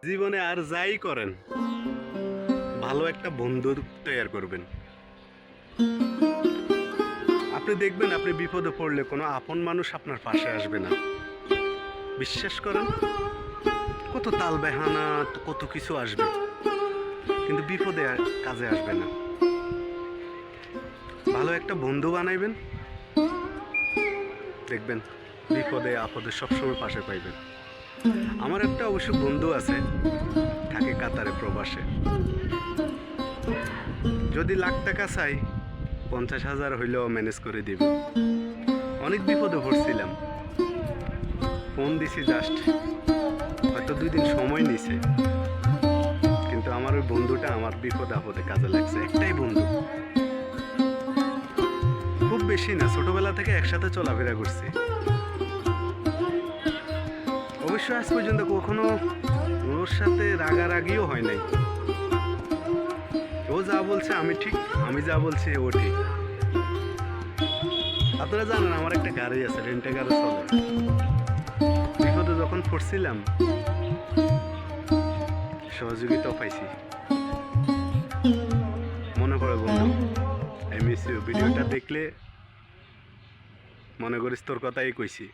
জীবনে আর যাই করেন ভালো একটা বন্ধু তৈরি করবেন। আপনি দেখবেন আপনি বিপদে পড়লে কোনো আপন মানুষ আপনার পাশে আসবে না। বিশ্বাস করেন, কত তাল বেহানা কত কিছু আসবে, কিন্তু বিপদে কাজে আসবে না। ভালো একটা বন্ধু বানাইবেন, দেখবেন বিপদে আপদে সবসময় পাশে পাইবেন। আমার একটা অবশ্য বন্ধু আছে, থাকে কাতারে প্রবাসে। যদি লাখ টাকা চাই 50,000 হইলেও ম্যানেজ করে দিবে। অনেক বিপদে পড়ছিলাম, ফোন দিছি জাস্ট, হয়তো 2 দিন সময় নিছে, কিন্তু আমার ওই বন্ধুটা আমার বিপদে আপদে কাজে লাগছে। একটাই বন্ধু, খুব বেশি না, ছোটবেলা থেকে একসাথে চলাফেরা করছি। অবশ্য আজ পর্যন্ত কখনো ওর সাথে রাগারাগিও হয় নাই। ও যা বলছে আমি ঠিক, আমি যা বলছি ও ঠিক। আপনারা জানেন আমার একটা গাড়ি আছে, রেন্টে গাড়ি চলে। বিপদে যখন পড়ছিলাম সহযোগিতাও পাইছি। মনে পড়ে বন্ধু, আই মিস ইউ। ভিডিওটা দেখলে মনে করিস তোর কথাই কইছি।